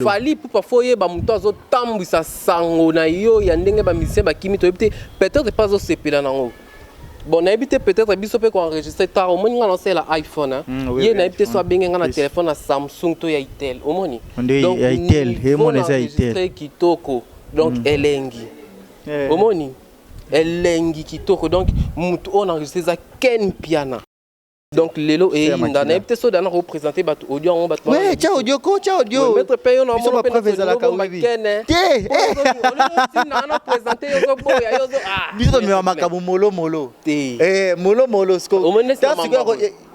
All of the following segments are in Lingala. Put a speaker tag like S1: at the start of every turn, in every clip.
S1: Fali pour parfois y ba muto azo tambwisa sango na yo ya ndenge ba musicien ba kimi to peut-être pas au sepela nango. Bon na habité peut-être biso pe ko enregistrer tard au moni nga lancer la iPhone hein. Ye na habité so benga na téléphone na Samsung to ya Itel au moni.
S2: Donc ya Itel, he moni za Itel.
S1: Kitoko. Donc elengi. Au moni. Elengi kitoko donc muto on enregistrer za Ken Piana. Donc lelo et ndana ebite so dana représenter bat audio on bat.
S2: Ouais, tcha audio ko, tcha audio.
S1: Mettre payo na
S2: mo pas preuve la kawibi. Té.
S1: Na présenter yo boya yo ah.
S2: Biso me makabu molo.
S1: Té.
S2: Molo sko.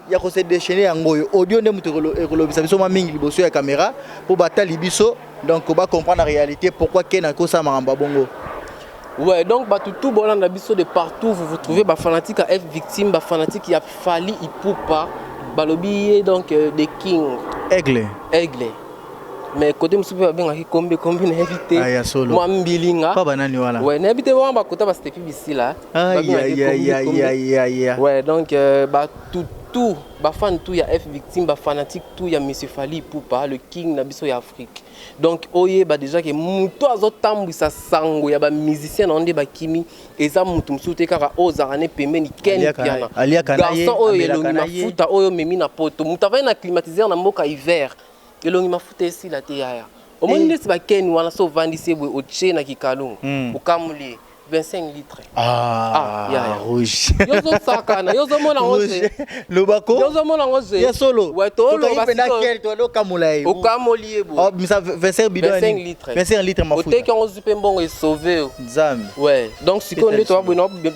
S2: Ya ko se déchaîner yango audio ne muto ekolobisa biso ma mingi liboso ya caméra pour batali biso donc on va comprendre la réalité pourquoi Ken a ko sa maramba bongo.
S1: Ouais, donc bah, tout bon dans de partout, vous trouvez bah, fanatique à F victime, bah, fanatique qui a fallu Ipupa, bah, lobby donc des Kings.
S2: Aigle.
S1: Mais côté monsieur bien combien invité.
S2: Ah ya solo.
S1: Moi mbilinga.
S2: Pas banani voilà.
S1: Ouais, invité moi bah côté bah c'était ici là.
S2: Aïe.
S1: Ouais, donc bah tout bah fan tout ya F victime, bah fanatique tout ya monsieur Fali Ipupa, le King na biso ya Afrique. Donc oye bah déjà que muto azotambwisa sango ya ba musicien na onde ba kimi eza mutu msute kaka ozarane pembeni Ken Piana. Garçon oyo elongi mafuta oyo memi na poto. Mutu avai na climatiseur na mboka hiver. Elongi mafuta esi la te yaya. Omoni nesi ba Ken wana so vandise bwe oche na kikalungu. Okamuli 25 litres.
S2: Ah, rouge.
S1: Yozo sakana, yozo mona ngoze.
S2: Lobako.
S1: Yozo mona ngoze.
S2: Ya solo.
S1: Ouais, to lo
S2: basiko. Quel to lo kamulai.
S1: Okamoli ebo.
S2: Oh, misa 25 bidon.
S1: 25 litres.
S2: 25 litres mafuta.
S1: Oteki ngozi pe mbongo e sauver.
S2: Nzambi.
S1: Ouais. Donc si on est toi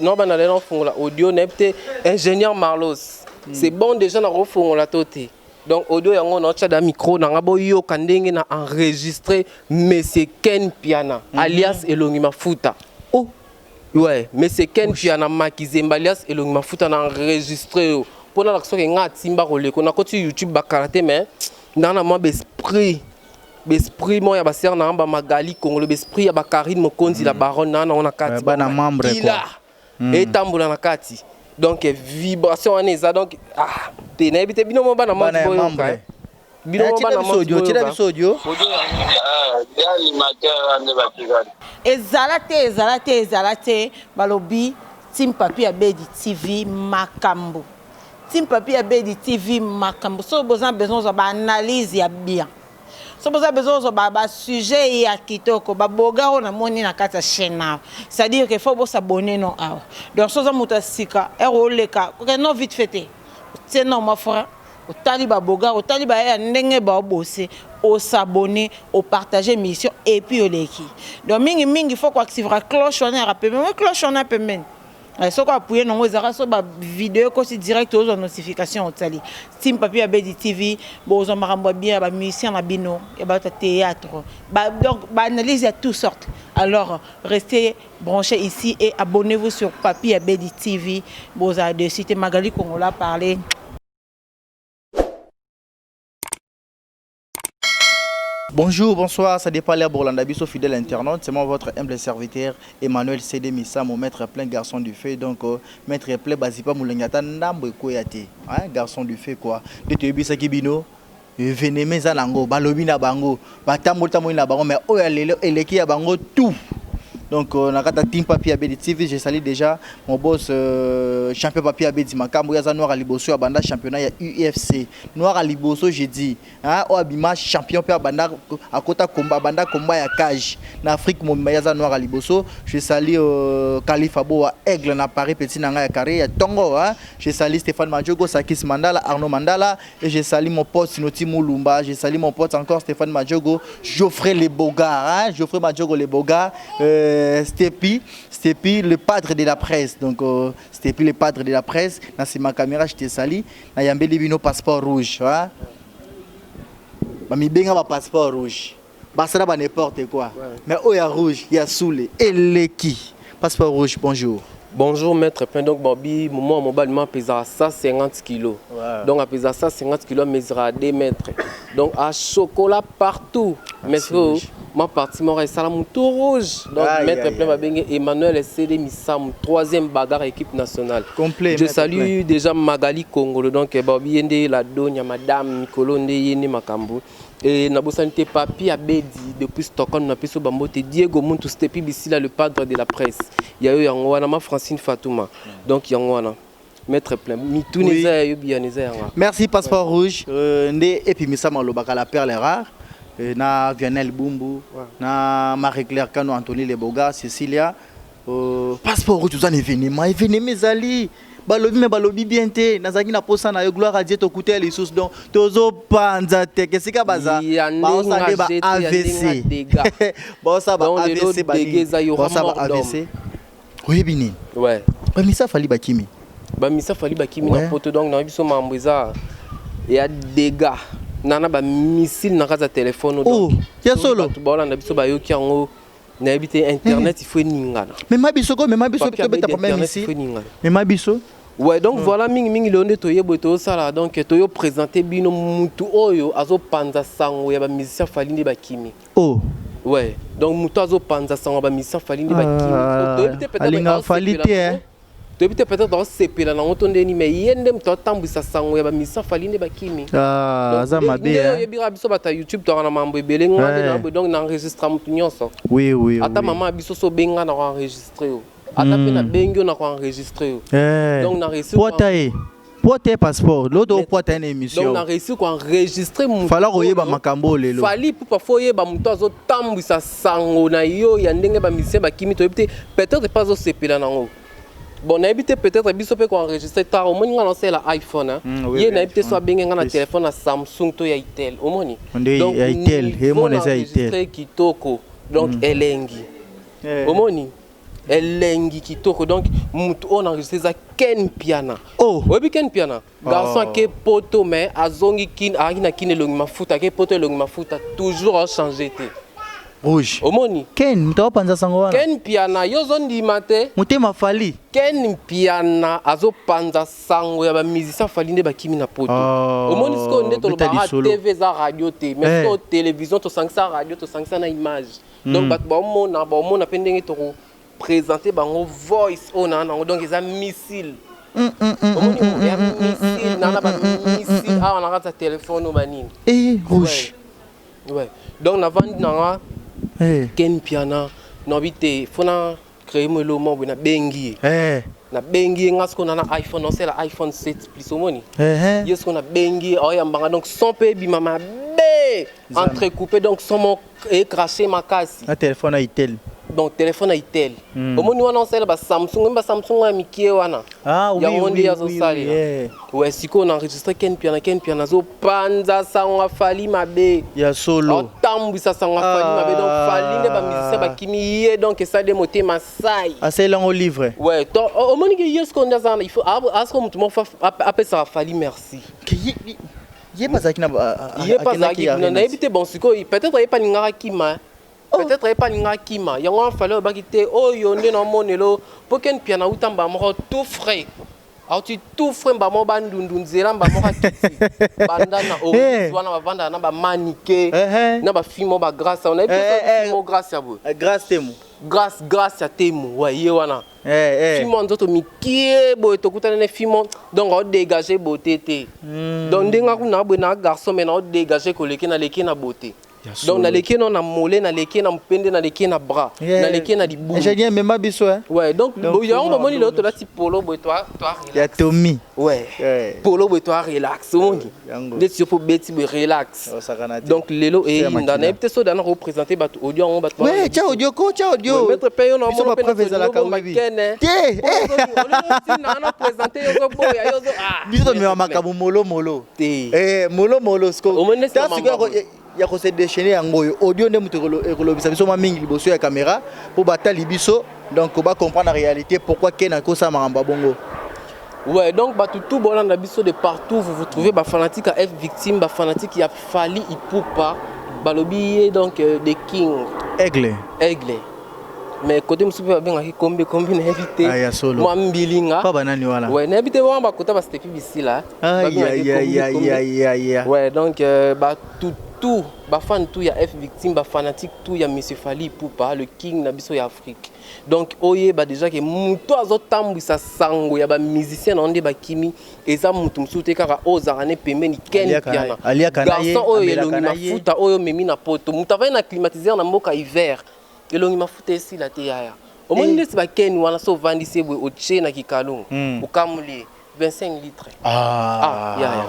S1: no banale no fongola audio nepte ingénieur Marlos. C'est bon déjà na refongola toté. Donc audio yango na tcha da micro na ngabo yo kandenge na enregistrer monsieur Ken Piana alias Elongi Mafuta. Oh. Ouais, monsieur Ken Piana Makizemba alias Elongi Mafuta na enregistrer pour na l'action que nga timba roleko na koti YouTube ba karaté mais na moi besprit moi ya ba ser na ba Magali Congolo besprit ya ba Karine Mokonzi la baronne na on a kati
S2: ba na membre quoi.
S1: Et tamboula na kati. Donc vibration en eza donc ah te na ebite bino mo bana membre boyo. Bino mo bana membre boyo.
S2: Tira biso audio.
S3: Ezalate balobi Team Papi Abedi TV makambo. Team Papi Abedi TV makambo. So besoin de ba analyse ya bien. So besoin de sujet ya kitoko ba bogaro na moni na kata chaîne. C'est-à-dire qu'il faut s'abonner non ah. Donc so za mutasika eroleka ko no vite fêté. C'est non ma frère. Au taliba boga, au taliba ya ndenge ba bosser, au s'abonner, au partager mission et puis au leki. Donc mingi faut quoi activer cloche on a rappelé, mais cloche on a payé. So ko appuyer non ezara so ba vidéo ko si direct aux notifications au tali. Team Papi Abedi TV, bozo marambo bien ba musicien na bino et ba théâtre. Donc ba analyse à toutes sortes. Alors restez branchés ici et abonnez-vous sur Papi Abedi TV. Boza de cité Magali Congo l'a parlé.
S2: Bonjour, bonsoir, ça dépend l'air Borlanda Bisso fidèle internaute, c'est moi votre humble serviteur Emmanuel Cédé Missa, mon maître plein garçon du feu, donc maître plein Bazipa Moulengata Ndambo Koyate, hein, garçon du feu quoi. De Tebisa Kibino, venez mes alango, balobina bango, batambo tamoina bango, mais oyalele eleki bango tout. Donc, on a Team Papi Abedi TV. Je salue déjà mon boss champion Papi Abedi Makambo. Il y a Noir Aliboso à Banda championnat. Il y a UFC. Noir Aliboso, j'ai dit. Hein, Abima champion à Banda à Kota Combat. Banda Combat à Cage. En Afrique, il y a Noir Aliboso. Je salue Khalifa Bo à Aigle. Na Paris, Petit Nanga à Carré. Il y a Tongo. Hein. Je salue Stéphane Madjogo, Sakis Mandala, Arnaud Mandala. Et je salue mon pote Sinoti Moulumba. Je salue mon pote encore Stéphane Madjogo. Geoffrey Les Bogards. Hein. Geoffrey Madjogo Les Bogards. Stepi, le padre de la presse. Donc, Stepi, le padre de la presse. Dans ma caméra, je te salue. Dans Yambeli Bino passeport rouge. Mais bien un passeport rouge. Ça va n'importe quoi. Mais oh, il y a rouge, il y a soulé. Et les qui? Passeport rouge, bonjour.
S1: Bonjour maître Pen, donc Bobby, mon mobile pèsera 150 kg. Donc à peser 150 kg, mesura 2 mètres. Donc à chocolat partout. Mais ma partie mort et salam tout rouge. Donc maître plein va bien Emmanuel CD Missam, troisième bagarre équipe nationale.
S2: Complet.
S1: Je salue déjà Magali Congolo donc Babi Yende la donia madame Nicolo Nde Yene Makambo et Nabosanité Papi Abedi depuis Stockholm na piso bambote Diego Muntu Stepi Bissila le padre de la presse. Il y a eu Yangwana ma Francine Fatouma. Donc Yangwana maître plein
S2: merci passeport rouge ndé et puis Missam Lobaka la perle rare. Na Vianel Bumbu, na Marie-Claire Kano, Anthony Leboga, Cecilia, passeport rouge, tout ça événement Ali, balobi bien te, nazaki na posa na yo gloire à Dieu to coûter les sources donc tozo panza te, qu'est-ce que baza? Ba ça ba AVC. Ba ça ba AVC ba ça ba AVC. Oui bini.
S1: Ouais.
S2: Ba misa fali bakimi.
S1: Ba misa fali bakimi na poto donc na biso mamboza. Il y a des gars. Nana ba missile na kaza téléphone
S2: donc ya solo
S1: tu ba na biso ba yoki yango na habité internet il faut ningana
S2: mais mabiso peut beta pas même missile mais mabiso
S1: ouais donc voilà mingi le onde to yebo to sala donc to yo présenter bino mutu oyo azo panza sango ya ba musicien falinde ba kimi ouais donc mutu azo panza sango ba musicien falinde ba kimi to yebite
S2: peut-être falite
S1: tu peux peut-être dans ce pays là on tourne ni mais yendem to tambisa sango ya ba misa falinde ba kimi
S2: za mabe
S1: ya bira biso bata YouTube to na mambo ebele ngana donc na enregistrer mutu nyonso
S2: oui
S1: ata maman biso so benga na enregistrer ata pe na bengio na enregistrer donc na réussi
S2: Pote passeport l'autre pote une émission
S1: donc na réussi ko enregistrer mutu
S2: fala koyeba makambo lelo
S1: fali pour foyer ba mutu azo tambisa sango na yo ya ndenge ba misa ba kimi to peut-être pas au sepela nango. Bon, on a habité peut-être biso pe ko enregistrer tard au moins on lancé la iPhone hier na habité soit bien na téléphone na Samsung to ya Itel au moins
S2: donc Itel et mon eza Itel
S1: kitoko donc elengi au moins elengi kitoko donc mutu on enregistré ça Ken Piana oui Ken Piana garçon qui poto mais azongi kin na kin longi mafuta ke poto longi mafuta toujours changer té
S2: rouge
S1: omoni
S2: Ken mto panza sango wana
S1: Ken Piana yozo ndima te
S2: mutema fali
S1: Ken Piana azo panza sango ya ba musicien fali nde bakimi na poto omoni siko nde to ba TV za radio te mais to télévision to sangisa radio to sangisa na image donc ba mona pendenge to présenter bango voice ona donc eza missile omoni ya missile na ba missile a on a téléphone o banini
S2: rouge
S1: ouais donc na vandi na Ken Piana nobite fona créer mo lo mo na bengi na bengi ngasko na iPhone on c'est la iPhone 7 plus au moni yes qu'on a bengi oyambanga donc son pe bi mama be entrecoupé donc son mo craché ma casse
S2: na téléphone a Itel
S1: donc téléphone a Itel au moni wana on c'est ba Samsung a mikie wana
S2: oui
S1: ouais siko on enregistré Ken Piana zo panza sango fali mabe
S2: ya solo
S1: tambisa sango fali mabe donc fali ne ba musicien ba kimi ye donc ça de moté masai
S2: assez long au livre
S1: ouais donc au moni que yes qu'on a ça il faut asko mutu mo après ça fali merci
S2: ye pas ça qui na
S1: na éviter bon siko peut-être pas ngara kima peut-être pas ninga kima yango fallait bakite oyo nde na monelo pour Ken Piana utamba moko tout frais alors tu tout frais ba mo bandundu nzela ba mo kiti bandana o wana ba vanda na ba manike na ba fimo ba grâce on a fimo grâce ya bo
S2: grâce temu
S1: grâce ya temu ouais ye wana fimo nzoto mikie bo to kutana ne fimo donc on dégager beauté té donc ndenga kuna bo na garçon mais on dégager ko leki na beauté. Donc na leki na molé na leki na mpende na leki na bras na leki na dibu
S2: ingénieur même biso
S1: ouais donc ya on moni l'autre là ti polo boy toi
S2: ya Tommy
S1: ouais polo boy toi relax moni des sur pour beti boy relax donc lelo et na peut so dana représenter bat audio on bat
S2: ouais ciao audio
S1: mettre payo na
S2: mo préfet za la kawibi
S1: na présenter yo boy yo
S2: biso me makabu molo molo sko ta siko ya ko se déchaîner yango audio ne mutu ekolobisa biso ma mingi liboso ya caméra pour batali biso donc ba comprendre la réalité pourquoi Ken ko sa maramba bongo
S1: ouais donc tout bolanda biso de partout vous trouvez ba fanatique à F victime ba fanatique ya Fally Ipupa balobi donc des king
S2: aigle
S1: mais côté musupe ba ngaki kombi na éviter moi mbilinga
S2: pas banani wala
S1: ouais na éviter wa ba kota ba stepi bisila
S2: ouais donc
S1: tout, ba fan tout ya F victime, ba fanatique tout ya Monsieur Fally Ipupa, le king na biso ya Afrique. Donc oye ba déjà que muto azotambwisa sango ya ba musicien na onde ba kimi eza mutu msute kaka ozarane pembeni Ken Piana. Garçon oyo elongi mafuta oyo memi na poto. Mutu avai na climatiser na mboka hiver. Elongi mafuta esi la te yaya. Omoni nesi ba Ken wana so vandisi bwe oche na kikalungu. Okamuli 25 litres.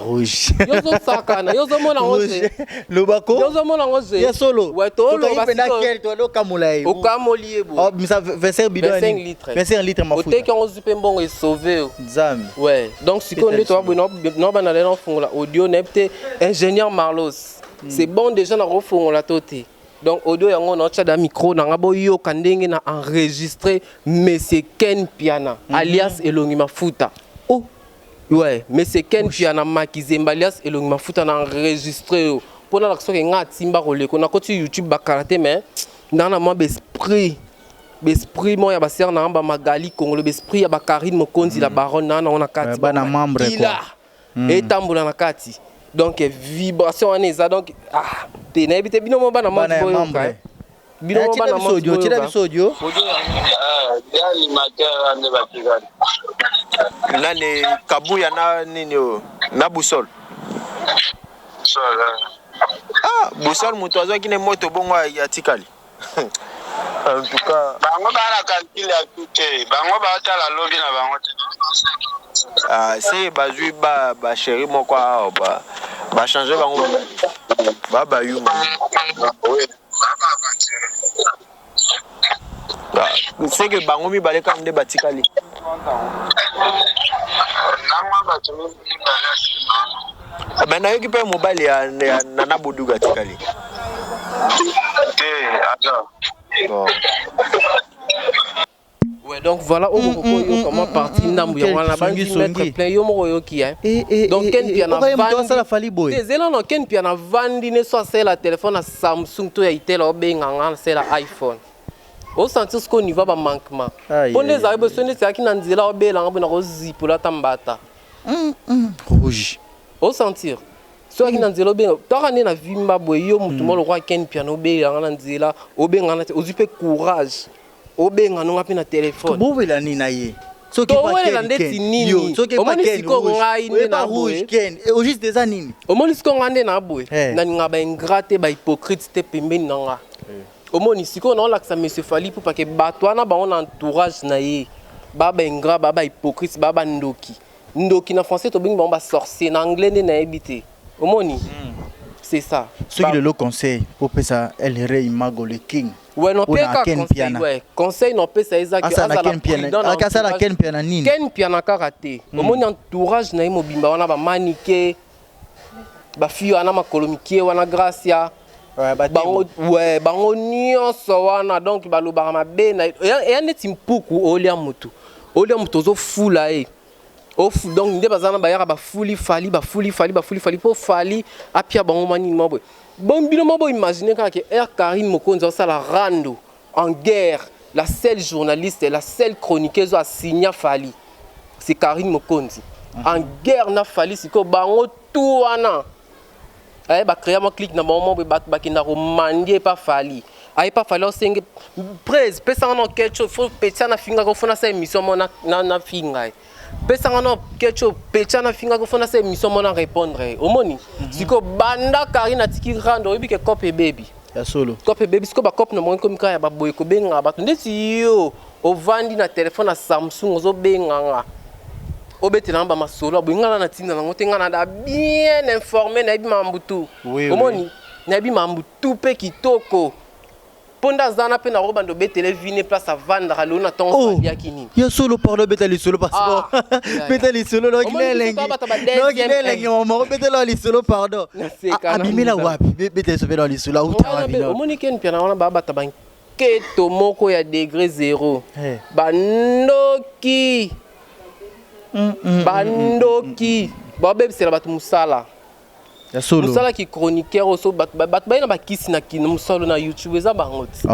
S2: Rouge.
S1: Yozo sakana, yozo mona ngose.
S2: Lobako.
S1: Yozo mona ngose.
S2: Ya solo.
S1: Ouais, to lo
S2: basiko. Quel to lo kamulai.
S1: O kamoli ebo.
S2: Oh, misa 25 bidon.
S1: 25 litres.
S2: 25 litres mafuta.
S1: Oteki ngo zupe mbongo sauvé.
S2: Nzambi.
S1: Ouais. Donc siko nde to bino no bana le fongola audio nepte ingénieur Marlos. C'est bon déjà na refongola toté. Donc audio yango na tcha da micro na ngabo yo kandenge na enregistrer Monsieur Ken Piana alias Elongi Mafuta. Oh. Ouais, mais c'est Ken Piana makizemba alias Elongi Mafuta na enregistrer pour la action que nga timba koleko na koti YouTube bakarate mais na moi besprit moi ya baser na ba Magali Congolo besprit ya ba Karine Mokonzi la baronne na on a kati
S2: bana membre
S1: quoi et tambola na kati donc vibration aneza donc te na ebite bino mo bana membre bino mo bana
S2: audio tira biso audio
S4: ya animateur ande batikali
S5: nani kabuya na nini na busol busol mutu azwaki ne moto bongo ya tikali en tout cas
S4: bango bana calcul ya tuke bango batala lobi na bango
S5: c'est bazui ba chéri moko ba changer bango ba yuma
S4: oui
S5: c'est que bango mi baleka nde batikali ben na yoki pe mobile ya nana boduga tikali
S1: ouais donc voilà comment parti ndambu ya wana bandi mettre plein yo moko yoki donc Ken Piana vandi zela no Ken Piana vandi ne so c'est la téléphone à Samsung to ya itela obenganga c'est la iPhone au sentir ce qu'on y va ba manquement pour les arriver sonner c'est qui nanzela obelanga bona ko zipola tambata
S2: rouge
S1: au sentir so qui nanzela obenga to na vimba boye yo mutu mo le roi Ken Piana obelanga nanzela obenganga ozipe courage obenga no ngapi na téléphone
S2: bovela ni na ye
S1: so ki pa Ken
S2: so ki pa Ken ngai ni na rouge Ken et au juste des années
S1: omoni siko ngande na boye na ngaba ingrate ba hypocrite te pembeni nanga omoni siko na laksa Monsieur Fally Ipupa ke batwana ba on entourage na ye baba ingra baba hypocrite baba ndoki na français to bingi ba sorcier na anglais ne na ebité omoni c'est ça
S2: ce qui le conseil pour ça elle Imago le king
S1: ouais non pas conseil ouais conseil non pas ça exact
S2: asa la Ken Piana asa la Ken Piana nini
S1: Ken Piana karaté omoni entourage na ye mobimba wana ba manike ba fio ana makolomikie wana Gracia bango nyonso wana donc balobaka mabe na eya neti mpuku olia mutu ozo fula e donc nde bazana bayaka bafuli Fally po Fally apia bango mani mabwe bon bino mabo imaginer kaka ke Karine Mokonzi osala rando en guerre la seule journaliste la seule chroniqueuse a signé Fally c'est Karine Mokonzi en guerre na Fally siko bango tout wana ba créer mon clic na moment ba kinda romandie pas Fally ay pas Fally senge presse pesa no quelque chose faut pecha na finga ko fona sa émission mona na finga pesa no quelque chose pecha na finga ko fona sa émission mona répondre omoni siko banda Karine atiki rando obi ke copé baby
S2: ya solo
S1: copé baby siko ba cop na mo comme ka ya ba boy ko benga ba ndeti yo o vandi na téléphone na Samsung ozo benga obete na ba masolo bingana na tinda na ngote ngana da bien informé na bima mbutu omoni na bima mbutu pe kitoko ponda zana pe na robando betele vine place à vendre lo na ton ya kini
S2: ya solo parle betele solo passeport betele solo lo kilengi no kilengi mo betele li solo pardon abimela wapi betele solo li solo uta bino
S1: omoni Ken Piana wana baba taban keto moko ya degré 0 bandoki bandoki babebisela bato musala
S2: ya solo
S1: musala ki chroniqueur oso bato bayina bakisi na kino musalo na YouTube eza bango ti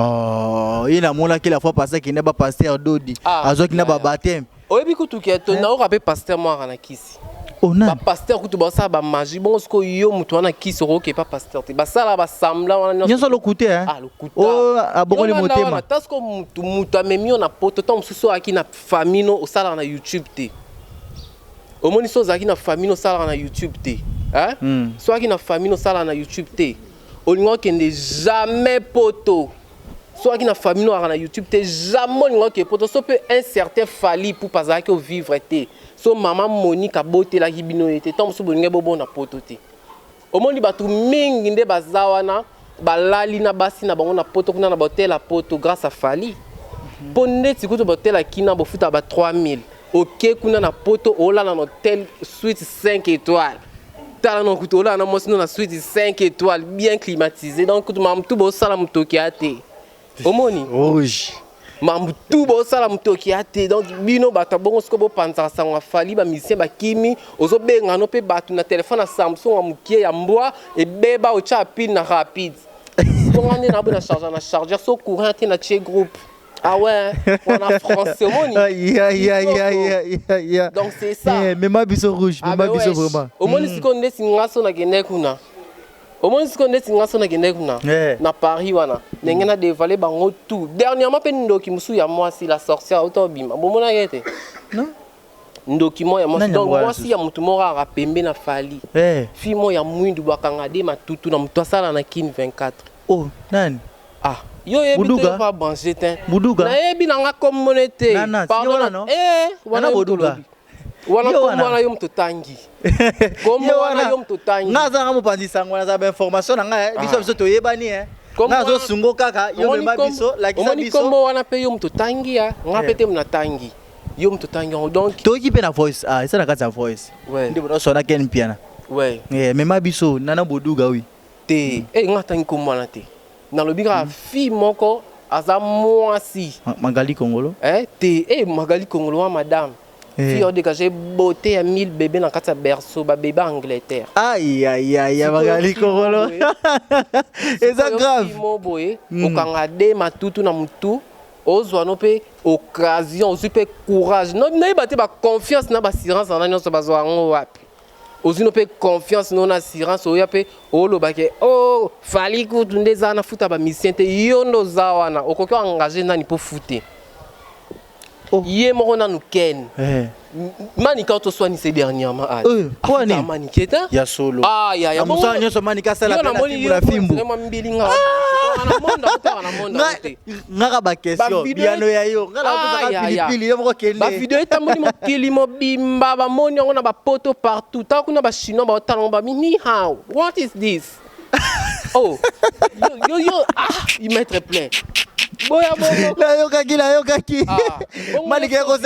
S2: ina mona kila fois passer ki ne ba pasteur Dodi azo ki na ba baptême
S1: oyebi kutu ke to na ora pe pasteur mo na kisi
S2: Oh non.
S1: Ba pasteur kutu ba ça ba magie bon ce que yo mutu wana ki soro ke pas pasteur te. Ba ça là ba semblant wana.
S2: Nyo so le côté hein.
S1: Ah le côté.
S2: Oh abongo le motema.
S1: Parce que mutu amemi on a poto tom suso aki na famille no au sala na YouTube te. Au moni so zaki na famille no sala na YouTube te. Hein? Soit aki na famille no sala na YouTube te. Olingo kende jamais poto. Soit qui na famille no na YouTube te jamais olingo ke poto so peut un certain fali pour pas que vivre te. So maman Monique a beauté la kibino était tom so bolingo bobo na poto te. Au moni batu mingi nde bazawana balali na basi na bango na poto kuna na botel la poto grâce à fali. Ponde tikuto botel la kina bo futa ba 3000. OK kuna na poto ola na hôtel suite 5 étoiles. Tala no kuto ola na mosino na suite 5 étoiles bien climatisé donc kuto mam tout bo sala mutoki ate. Omoni
S2: rouge.
S1: Mam tout bo sala mutoki ate donc bino bata bongo sko bo panza sangwa fali ba misien ba kimi ozo benga no pe batu na téléphone na Samsung amukie ya mbwa e beba o cha pile na rapide. Donc on est na chargeur so courant na chez groupe. Ah ouais, on a français omoni. Donc c'est ça.
S2: Mais ma biso rouge, mais ma biso vraiment.
S1: Omoni sikonde singaso na gene kuna. Omoni sikonde singaso na gene kuna. Na Paris wana. Ndenge na dévaler bango tout. Dernièrement pe ndoki musu ya moi si la sorcière auto bima. Bomona yete. Non. Ndokimo ya moi donc moi si ya mutu mora rapembe na fali. Fimo ya mwindu bakanga de matutu na mutu asala na kin 24.
S2: Oh, nani?
S1: Ah, yo Buduga pas branché tin.
S2: Buduga.
S1: Na yebi na nga comme monete.
S2: Pardon non.
S1: Wana Buduga. Wana komona yo mtotangi. Komona yo mtotangi.
S2: Ngaza ngamu pandisa ngwana za information nga biso biso to yebani Ngazo sungo kaka yo mema biso la kisa biso.
S1: Kombo wana pe yo mtotangi ya, nga pete mnatangi. Yo mtotangi donc
S2: to ki pe na voice esa na kata voice. Ndimo no sona ken piana.
S1: Ouais.
S2: Mema biso nana Buduga oui.
S1: Te nga tangi komona te. Dans le bigra fille moko aza mwasi
S2: Magali Kongolo
S1: Magali Kongolo madame fille a dégagé beauté à 1000 bébés dans quatre berceau ba bébé Angleterre
S2: aïe Magali Kongolo et ça grave
S1: mo boye okangade matutu na mutu ozwa no pe occasion ozu pe courage no na ibate ba confiance na ba assurance na nyonso bazwa ngo wapi Ozino pe confiance non assurance oya pe olobake oh fali kutunde zana futa ba misiente yondo zawana okoki engagé nani po fute Yé moko na nuken Manika to soigner ces dernièrement
S2: quoi ni
S1: maniketa
S2: ya solo
S1: ya
S2: musa nyoso manika sala pena fimula fimbu ngaka ba question biano ya yo ngala mpaka pilipili yo moko kende
S1: ba video etamboli mokili mobimba ba moni ngo na ba poto partout ta kuna ba chinois ba talon ba ni how what is this oh yo il mettre plein boya bongo
S2: la yo kaki manike ko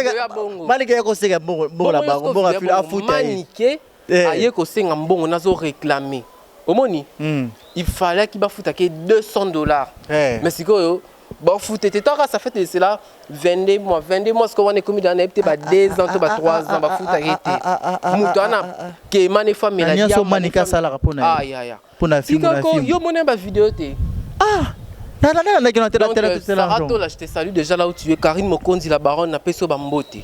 S2: sega bongo la bango bongo afila afuta
S1: manike aye ko senga mbongo nazo réclamer omoni il fallait qu'il ba futa ke $200 mais sikoyo ba futa te taka ça fait de cela 22 mois ce qu'on est commis dans nepte ba 2 ans to ba 3 ans ba futa été mutana ke mane famille
S2: la dia manika sala rapona
S1: pona film yo mone ba vidéo te
S2: Sarato,
S1: là, je te salue déjà là où tu es. Karine Mokonzi, la baronne, n'a pas so bambote.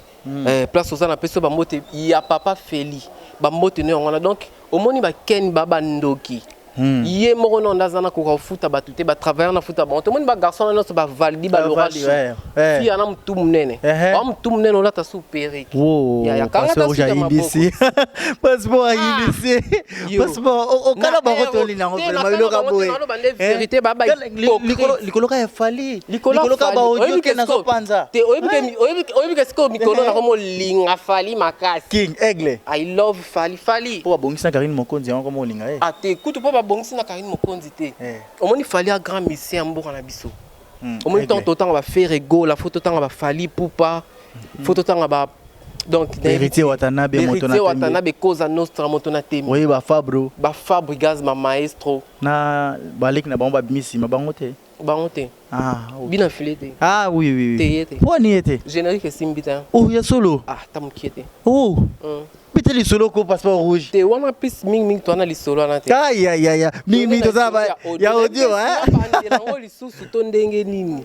S1: Place aux n'a pas so bambote. Il y a papa Feli. Bambote, donc, au moins, il y a Ken Baba Ndoki. Yé morono ndazana ko futa batute ba travailler na futa ba. Tout le monde ba garçon na so ba validi ba l'orage. Fi ana mtu munene. Mtu munene ola ta superi.
S2: Ya kanga ta suja indisi. Passeport indisi. Passeport o kala ba rotoli na ngombe ma biloka boy.
S1: Vérité baba
S2: likolo ka fali. Likolo ka ba odio ke na so panza.
S1: Te oyebi ke sko mikolo na komo linga fali makasi.
S2: King Aigle.
S1: I love fali.
S2: Po bongisa Karine Mokonzi yango komo linga
S1: te kutu po bongisi na Karine Mokonzi te. Omoni fali a grand mission mboka na biso. Omoni tant ba faire ego la photo tant ba fali poupa. Photo tant ba donc
S2: héritier Watanabe
S1: Cosa Nostra motona temi.
S2: Oui ba Fabro.
S1: Ba Fabregas ma maestro.
S2: Na balik na bango ba bimisi ma bango te.
S1: Bina filete.
S2: Oui.
S1: Te yete.
S2: Poni yete.
S1: Générique simbita.
S2: Oh ya solo.
S1: Tamukiete.
S2: Oh. Imiter les solos au passeport rouge.
S1: Te wana pis ming toi na lisolo na te.
S2: Aïe aïe aïe. Ming to ça va. Ya audio hein.
S1: Na bandela ngo lisusu to ndenge nini.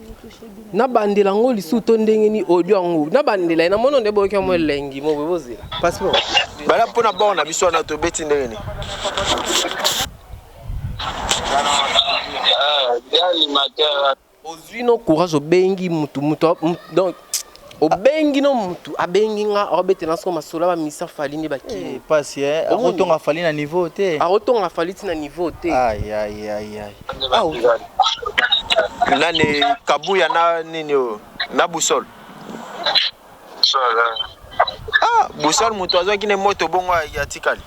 S1: Na bandela ngo lisusu to ndenge ni audio ngo. Na bandela na mono nde boke mo lengi mo bozela.
S2: Passeport.
S5: Bala pona bon na biso na to beti ndenge ni.
S1: Ozwi no courage obengi mutu donc obengi no mutu abengi nga obete na so masolo ba misa falini bakini
S2: Pasi hein. Autant a fallu na niveau te.
S1: autant a fallu na niveau te.
S2: Aïe aïe aïe aïe.
S5: Nani kabuya na nini o na busol. Ah, busol mutu azwaki ne moto bongo ya tikali.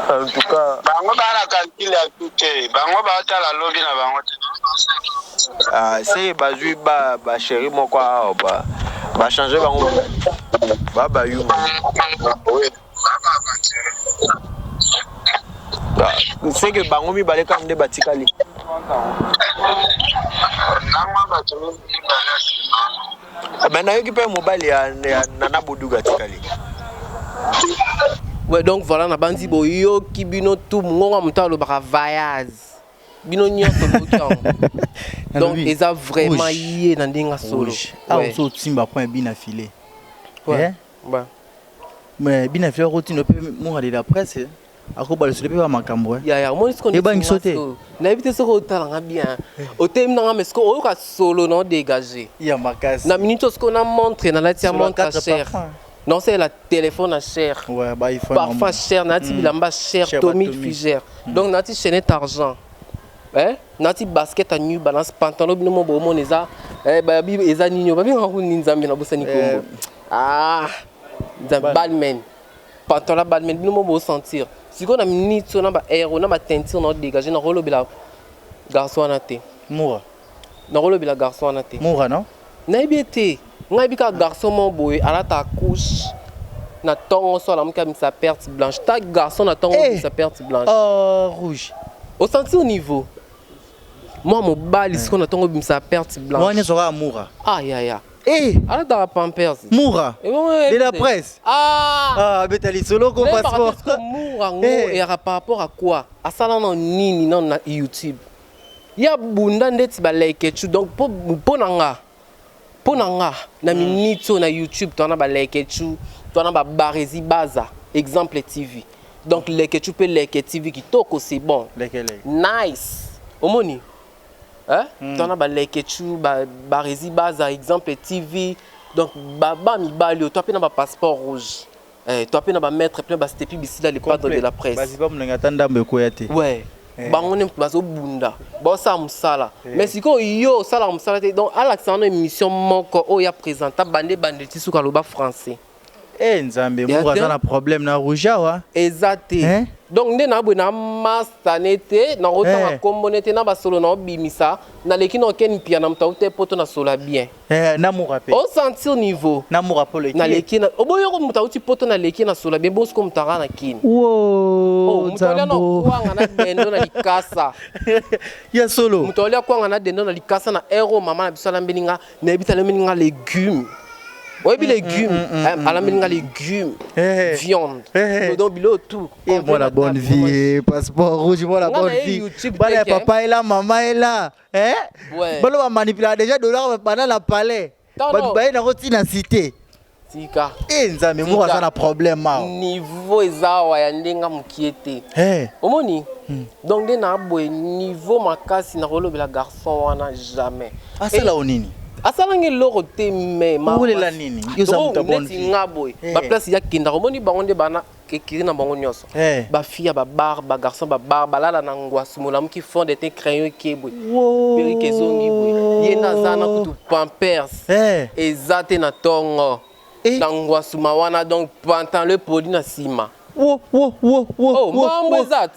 S5: En tout cas,
S4: bango bana calcul ya tuke bango batala lobby na bango
S5: ah c'est bazui ba chéri moko ba changer bango ba yu.
S4: oui
S5: C'est que bango mi balé comme des batikali.
S4: nangwa bato
S5: Mais na yoki pe mobile ya na boduga tikali.
S1: Ouais, donc voilà, na bandi boyo ki bino tout ngonga mutalo baka voyage. Bino nyonso bokian. Donc ils a vraiment yé na ndinga solo.
S2: Ah on saute simba point bien affilé.
S1: Ouais. Ouais.
S2: Mais bien affilé routine peut moi de la presse. Akoba le soleil pas makambo.
S1: Ya moi ce qu'on
S2: dit. Bangi sauter.
S1: Na éviter ce ko talanga bien. Au thème na mais ce ko ka solo non dégagé.
S2: Ya makas.
S1: Na minute ce qu'on a montré na la tia montre cher. Non, c'est la téléphone à cher.
S2: Ouais, bah il faut.
S1: Parfois cher, nati bilamba cher, Tommy Fugère. Donc nati chaînette argent. Hein? Nati basket à nu balance pantalon bino mo bomo neza. Ba bi eza ninyo ba bi ngako ninzambi na bosani kombo. Ah. Balmen. Pantalon balmen bino mo bo sentir. Si qu'on a minute so na ba aéro na ba teinture na dégager na rolo bila garçon na te.
S2: Moura.
S1: Na rolo bila garçon na te.
S2: Moura non?
S1: Na ebité. Ngai bika garçon mon boy ala ta couche na tongo so la mka sa perte blanche ta garçon na tongo sa perte blanche
S2: oh rouge
S1: au senti au niveau moi mon bal ce qu'on a tongo sa perte blanche
S2: moi ne sera Moura
S1: aïe aïe aïe
S2: eh
S1: ala da pampers
S2: Moura de la presse ah betali solo ko passeport
S1: Moura ngo et par rapport à quoi à ça là non nini non na YouTube ya bunda ndeti ba like tu donc pour nanga Ponanga na minute na YouTube tu as ba like tu as ba barezi baza exemple TV donc like tu peux like TV qui toko c'est bon nice omoni hein tu as ba like tu ba barezi baza exemple TV donc ba mi balio tu as na ba passeport rouge tu as na ba mettre plein ba stepi bisi là le cadre de la presse
S2: basi ba mnanga tanda mbeko yate
S1: ouais bango ne bazo bunda bo sa musala mais siko yo sala musala te donc alaxan émission moko o ya présenta bande ti suka loba français
S2: nzambe Moura za na problème na rouja wa
S1: exacté donc nde na bwe na mastanete na rota kombonete na basolo na bimisa na leki no ken pia na mtaute poto na sola bien
S2: na Moura pe
S1: au sentir niveau
S2: na Moura po leki
S1: na leki na oboyo ko mtauti poto na leki na sola bien bon ko mtara na kin
S2: wow
S1: mtolia no kwanga na dendo na likasa
S2: ya solo
S1: mtolia kwanga na dendo na likasa na ero mama na biso la mbeninga na ebita le mbeninga légumes. Oui, les légumes, à la main, légumes, viande, donc bilo tout.
S2: Et moi la bonne vie, passeport rouge, moi la bonne vie. Voilà, papa est là, maman est là. Hein? Ouais. Bon, on va manipuler déjà $, pendant la palais. Bah, il a retiré la cité.
S1: Tika.
S2: Eh, nzambe, moi ça na problème.
S1: Niveau ezawa ya ndenga mukiete. Omoni. Donc de na boy niveau makasi na rolo bela garçon wana jamais.
S2: Ah c'est là au nini.
S1: Asalange loro te me ma
S2: wole la nini yo sa muta bonne
S1: fille ngaboy ba place ya kinda romoni bango nde bana kekiri na bango nyonso ba fille ba bar ba garçon ba bar balala na ngwasu molamu ki fond de te crayon kebwe perike zongi bwe yena zana kutu pampers ezate na tongo na ngwasu mawana donc pantalon le poli na sima
S2: Wow.
S1: Oh, mambo ezat.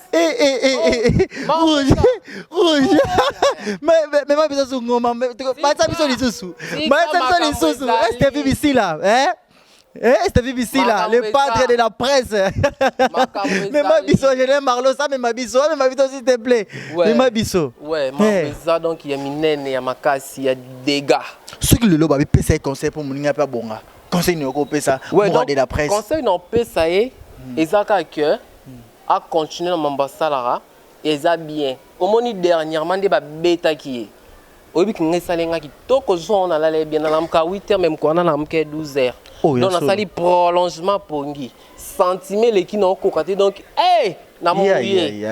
S2: Rouge. Mais ma besoin sur ngoma. Pas ça besoin les sous. Pas ça besoin les sous. Est-ce que BBC là, hein? Est-ce que BBC là, le padre de la presse. Mais ma biso, je n'aime Marlo ça, mais ma biso s'il te plaît. Mais ma biso.
S1: Ouais, ma donc il y a minene, il y a makasi, il y a dégâts.
S2: Ce que le loba peut faire conseil pour mon pas bonga. conseil ne pas ça
S1: ouais, donc
S2: de la presse
S1: conseil non peut ça est ezaka que à continuer dans mambasalara eza bien au moni dernièrement de ba beta qui obi kinga salenga ki toko zona la bien na lamka 8h même quoi na lamka 12h donc na sali prolongement pongi sentiment les qui n'ont cocaté donc hey na mon
S2: aïe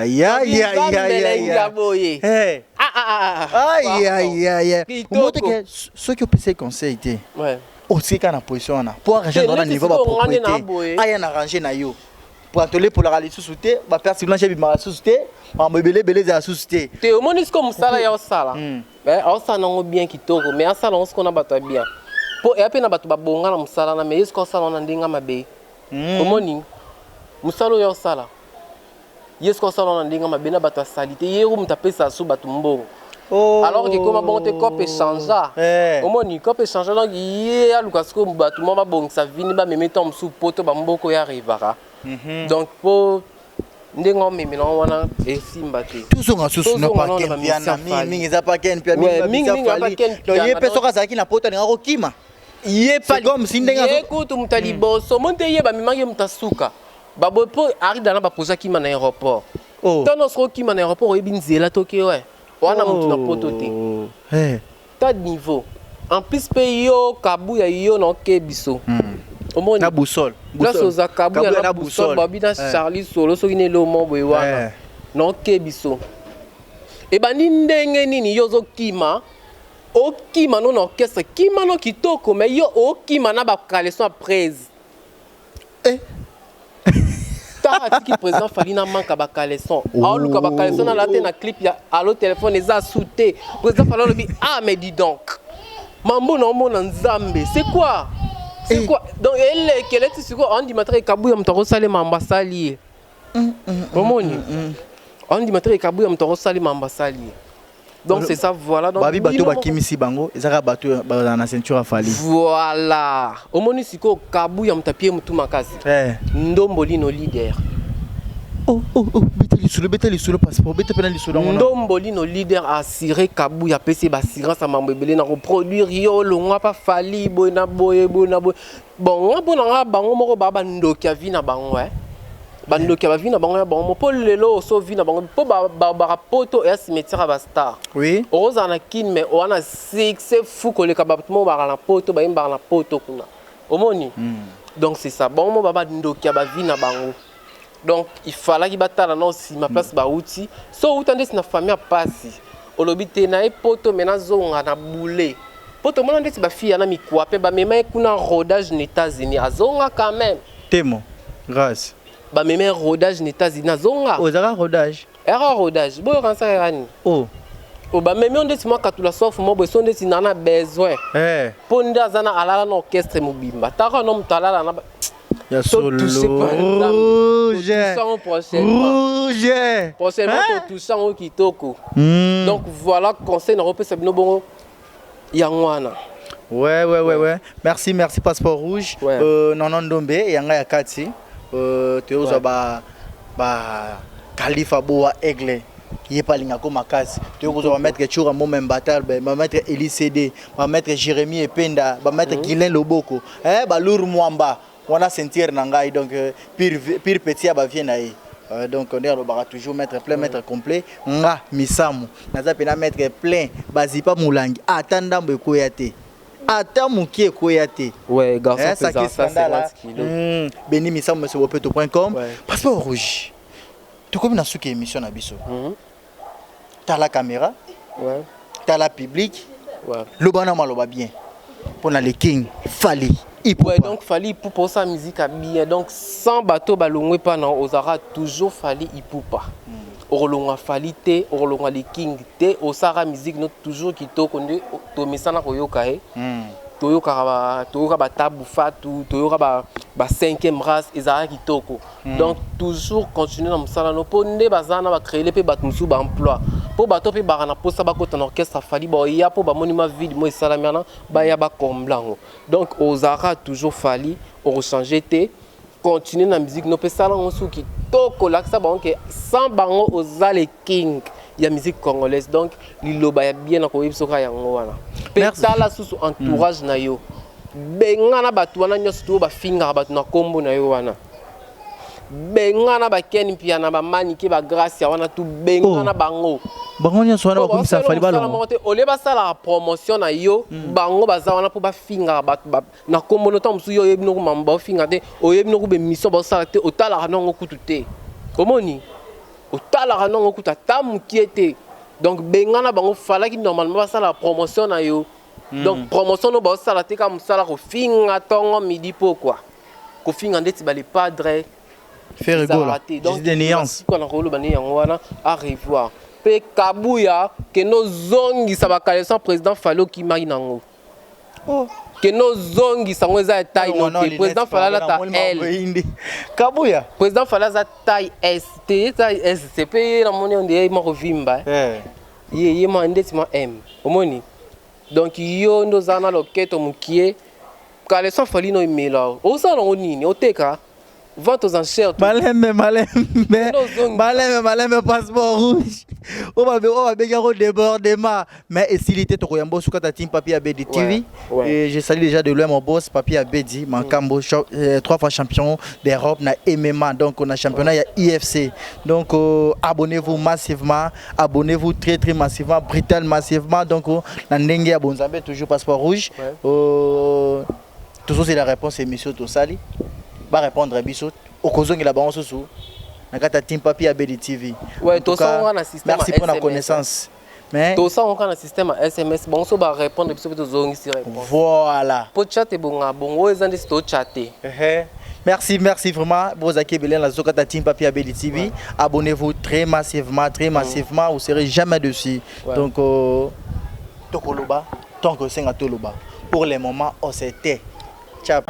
S2: montre que ceux qui ont passé conseil était
S1: ouais
S2: aussi quand na position na pour arranger dans le niveau ba propriété aya na arranger na yo pour atteler pour la réalité sous-té ba perdre blanche bi ma sous-té ma belé za sous-té
S1: te au monde comme ça là ya sala mais on ça non bien kitoko mais ça là on se qu'on a battu bien pour et après na battu ba bonga na musala na mais est-ce qu'on ça on ndinga mabe au monde musalo ya sala est-ce qu'on ça on ndinga mabe na battu salité yero mutapesa sous battu mbongo alors que comme bon te cop échanger au moins cop échanger donc il y a Lucas ko batu mama bon ça vini ba me mettre sous poto ba mboko ya rivara donc pour ndengo meme na wana esimba te
S2: tous on a sous no pas ken piana mingi za pas ken piana mingi pa ken donc il peso ka zaki na poto nga kokima
S1: yé pas
S2: comme si ndenga
S1: écoute mutali boso monte yeba mimangi mutasuka babo po arrive dans ba posa ki na aéroport tono so ki na aéroport yebi nzela toke ouais wana mutu na poto te ta niveau en plus pe yo kabu ya yo na ke biso omoni
S2: na boussole
S1: là soza kabu ya na boussole babi na Charlie solo so kine lo mo boy wana na ke biso e bani ndenge nini yo zo kima o kima no na orchestre kima no kitoko mais yo o kima na ba kaleson presse qui président Falina manque à Bacaleson. Alors le Bacaleson a la tête na clip ya allo téléphone les a souté. Président Falina le dit ah mais dis donc. Mambo non mon nzambe. C'est quoi? C'est quoi? Donc elle qu'elle est sur quoi on dit matre kabu ya mtoro sale mambasali. Momoni. On dit matre kabu ya mtoro sale mambasali. Donc c'est ça voilà donc
S2: babi bato bakimisi bango ezaka bato na ceinture afali
S1: voilà omoni siko kabu ya mtapie mutu makasi ndomboli no leader
S2: beteli sur le passeport beteli sur le
S1: ndomboli no leader assuré kabu ya PC ba assurance à mambebele na reproduire yo longwa pa fali boy boy bon ngabona bango moko baba ndoki avi na bango bando qui va venir na bango po lelo so vi na bango po ba poto et cimetière ba star
S2: oui
S1: oza na kin mais on a succès fou ko le kabatmo ba na poto ba imba na poto kuna omoni donc c'est ça bon mo baba ndo qui va venir na bango donc il fallait qu'il batala non si ma place ba outil so utande na famille a passi olobité na e poto mena zonga na boulé poto mona ndeti ba fille na mikwape ba mema kuna rodage aux États-Unis azonga quand même
S2: témo grâce
S1: ba meme rodage aux États-Unis zonga
S2: ozaka rodage
S1: era rodage boyo kansa yani o ba meme onde ti mwaka tula sof mo boyo onde ti nana besoin po nda zana alala na orchestre mobimba taka no mtalala na
S2: ya solo rouge
S1: prochainement to touchant au kitoko donc voilà conseil na repesa bino bongo yangwana
S2: ouais merci passeport rouge non ndombe yanga ya kati teuza ba Khalifa Boa Aigle yepalinga ko makasi teuza ba mettre Chura Momem Batal ba mettre Eli CD ba mettre Jérémy Ependa ba mettre Guilain Loboko ba Lour Mwamba wana sentir na ngai donc pire petit ba vient naé donc on doit toujours mettre plein mettre complet nga misamu naza pena mettre plein bazipa mulangi atanda mbeko yate ata mukie koyate
S1: ouais garçon pesant ça 50 kg
S2: beni misamu sur wopeto.com passeport rouge tout comme na suki émission na biso t'as la caméra t'as la public le bana maloba bien pour na le king Fally Ipupa
S1: donc Fally Ipupa pour sa musique à bien donc sans bateau balongwe pas non ozara toujours Fally Ipupa orolonga Fally te orolonga le king te osara musique no toujours kitoko nde to misana koyoka toyoka ba tabu fatu toyoka ba 5e race ezara kitoko donc toujours continuer na musala no po nde bazana ba créer pe bat musu ba emploi po bato pe barana posa ba kota na orchestre Fally bo ya po ba monima vide mo esalamiana ba ya ba komblango donc ozara toujours Fally o changer te continuer na musique no pe sala ngosu kitoko laksa ba onke sans bango ozale king ya musique congolaise donc liloba ya bien na ko yebsoka yango wana pe sala sous entourage na yo bengana batu wana nyonso to ba finga batu na kombo na yo wana bengana ba Ken pia na ba manike ba grâce ya wana tu bengana bango
S2: bango nyonso wana bakomisa fali balongo
S1: ole basala promotion na yo bango baza wana po ba finga batu na kombo no temps yo yebi no ko mamba finga te oyebi no ko be mission ba sala te otala nango kutu te komoni otala nango kutu ta mukiete donc bengana bango fala ki normalement basala promotion na yo. Donc promotion no ba sala te ka musala ko finga tongo midi pourquoi ko finga ndeti ba les padres
S2: faire rigolo donc des nuances
S1: ko na ko lo bani yango wana à revoir pe kabuya que nos zongi sa ba kaleson président Falo ki mari nango que nos zongi sango za taille non président Fala ta L
S2: kabuya
S1: président Fala za taille ST taille SCP na moni on de ma rovimba ye ma ndeti ma M omoni. Donc yo ndozana loketo mukie kale son fali no imela o sa no nini o teka vente aux enchères
S2: malembe passeport rouge on va bien débordement mais esilité to koyambo suka ta team papier abedi TV et je salue déjà de loin mon boss papier abedi Mankambo 3 fois champion d'Europe na MMA donc on a championnat il y a IFC donc abonnez-vous massivement abonnez-vous très massivement brutal massivement donc na ndenge ya bonzambe toujours passeport rouge tout ça c'est la réponse émission to sali va répondre à Bissot au kozongi la banque sous nakata team papier abedi TV
S1: ouais tout ça on a un système
S2: merci pour la connaissance mais
S1: tout ça on a un système SMS bon ça va répondre Bissot to zongi si répond
S2: voilà
S1: pour chatter bonga bongo ezande sto chatter
S2: merci vraiment Bozaki Belen la zokata team papier abedi TV abonnez-vous très massivement vous serez jamais dessus donc tokoloba tant que c'est toloba pour les moments on s'était ciao.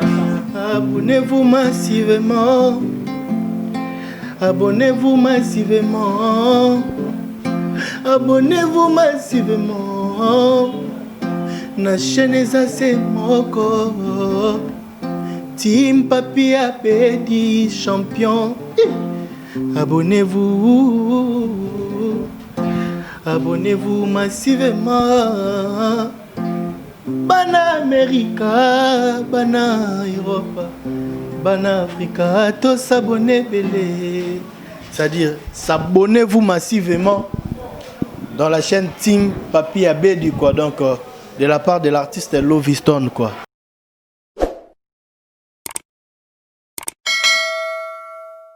S6: Abonnez-vous massivement. Abonnez-vous massivement. Abonnez-vous massivement. Na chaîne ça c'est moko. Team Papi Abedi champion. Abonnez-vous. Abonnez-vous massivement. Bana America, Bana Europe, Bana Africa, tous s'abonner belé. C'est-à-dire, s'abonnez-vous massivement dans la chaîne Team Papi Abedi quoi. Donc de la part de l'artiste Loviston quoi.